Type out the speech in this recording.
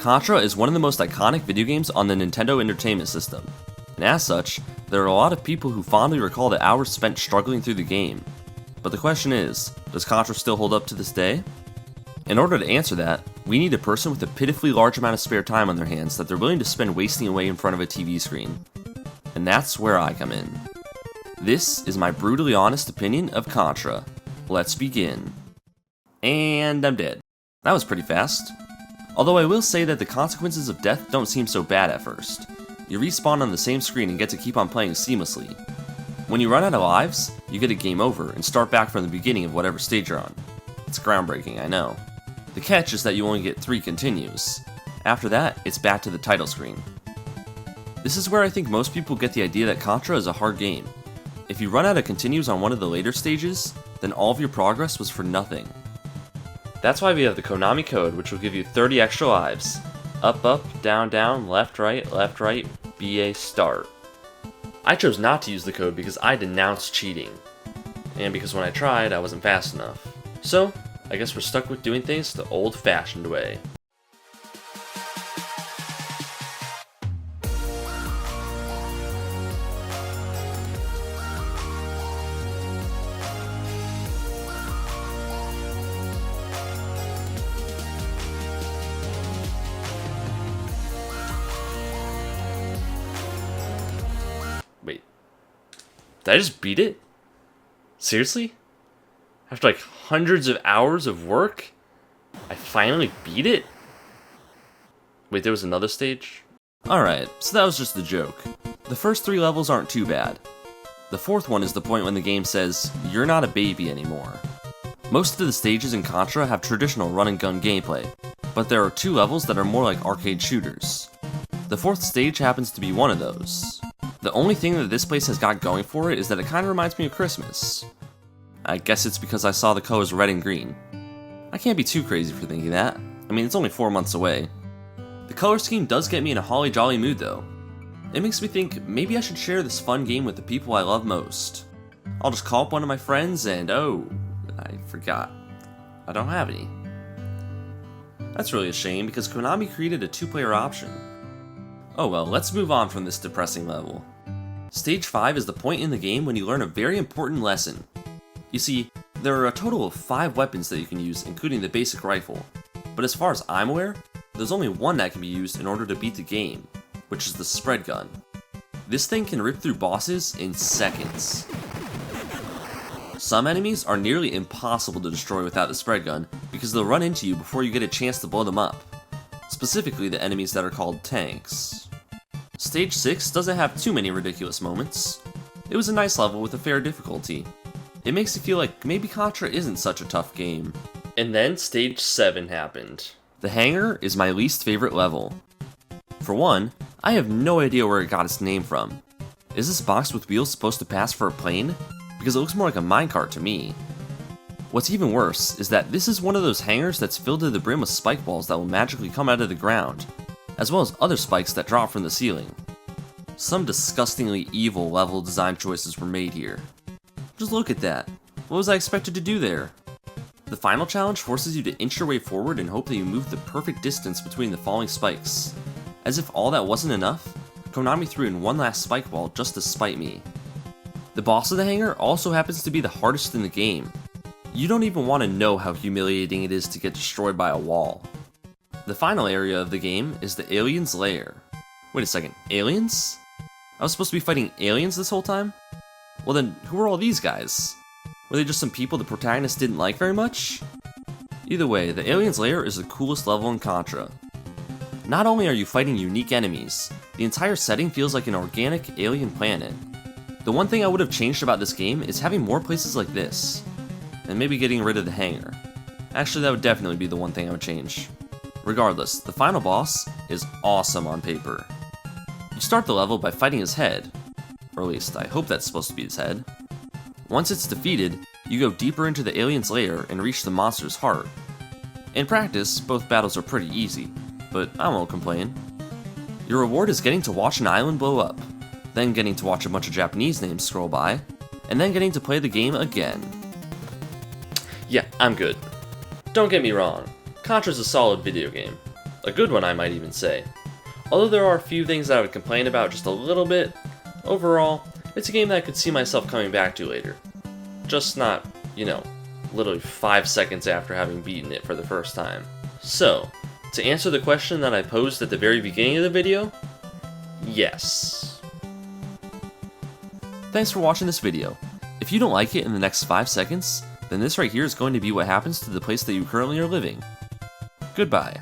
Contra is one of the most iconic video games on the Nintendo Entertainment System, and as such, there are a lot of people who fondly recall the hours spent struggling through the game. But the question is, does Contra still hold up to this day? In order to answer that, we need a person with a pitifully large amount of spare time on their hands that they're willing to spend wasting away in front of a TV screen. And that's where I come in. This is my brutally honest opinion of Contra. Let's begin. And I'm dead. That was pretty fast. Although I will say that the consequences of death don't seem so bad at first. You respawn on the same screen and get to keep on playing seamlessly. When you run out of lives, you get a game over and start back from the beginning of whatever stage you're on. It's groundbreaking, I know. The catch is that you only get 3 continues. After that, it's back to the title screen. This is where I think most people get the idea that Contra is a hard game. If you run out of continues on one of the later stages, then all of your progress was for nothing. That's why we have the Konami code, which will give you 30 extra lives. Up, up, down, down, left, right, BA, start. I chose not to use the code because I denounce cheating. And because when I tried, I wasn't fast enough. So, I guess we're stuck with doing things the old-fashioned way. Wait, did I just beat it? Seriously? After like hundreds of hours of work, I finally beat it? Wait, there was another stage? Alright, so that was just a joke. The first 3 levels aren't too bad. The 4th one is the point when the game says, you're not a baby anymore. Most of the stages in Contra have traditional run and gun gameplay, but there are 2 levels that are more like arcade shooters. The 4th stage happens to be one of those. The only thing that this place has got going for it is that it kinda reminds me of Christmas. I guess it's because I saw the colors red and green. I can't be too crazy for thinking that. I mean, it's only 4 months away. The color scheme does get me in a holly jolly mood though. It makes me think maybe I should share this fun game with the people I love most. I'll just call up one of my friends and oh, I forgot. I don't have any. That's really a shame because Konami created a 2-player option. Oh well, let's move on from this depressing level. Stage 5 is the point in the game when you learn a very important lesson. You see, there are a total of 5 weapons that you can use, including the basic rifle. But as far as I'm aware, there's only one that can be used in order to beat the game, which is the spread gun. This thing can rip through bosses in seconds. Some enemies are nearly impossible to destroy without the spread gun, because they'll run into you before you get a chance to blow them up. Specifically the enemies that are called tanks. Stage 6 doesn't have too many ridiculous moments. It was a nice level with a fair difficulty. It makes you feel like maybe Contra isn't such a tough game. And then Stage 7 happened. The hangar is my least favorite level. For one, I have no idea where it got its name from. Is this box with wheels supposed to pass for a plane? Because it looks more like a minecart to me. What's even worse is that this is one of those hangars that's filled to the brim with spike balls that will magically come out of the ground, as well as other spikes that drop from the ceiling. Some disgustingly evil level design choices were made here. Just look at that. What was I expected to do there? The final challenge forces you to inch your way forward and hope that you move the perfect distance between the falling spikes. As if all that wasn't enough, Konami threw in one last spike wall just to spite me. The boss of the hangar also happens to be the hardest in the game. You don't even want to know how humiliating it is to get destroyed by a wall. The final area of the game is the aliens' lair. Wait a second, aliens? I was supposed to be fighting aliens this whole time? Well then, who are all these guys? Were they just some people the protagonist didn't like very much? Either way, the aliens' lair is the coolest level in Contra. Not only are you fighting unique enemies, the entire setting feels like an organic alien planet. The one thing I would have changed about this game is having more places like this, and maybe getting rid of the hangar. Actually, that would definitely be the one thing I would change. Regardless, the final boss is awesome on paper. You start the level by fighting his head, or at least I hope that's supposed to be his head. Once it's defeated, you go deeper into the alien's lair and reach the monster's heart. In practice, both battles are pretty easy, but I won't complain. Your reward is getting to watch an island blow up, then getting to watch a bunch of Japanese names scroll by, and then getting to play the game again. Yeah, I'm good. Don't get me wrong, Contra's a solid video game. A good one, I might even say. Although there are a few things that I would complain about just a little bit, overall, it's a game that I could see myself coming back to later. Just not, literally 5 seconds after having beaten it for the first time. So, to answer the question that I posed at the very beginning of the video, yes. Thanks for watching this video. If you don't like it in the next 5 seconds, then this right here is going to be what happens to the place that you currently are living. Goodbye.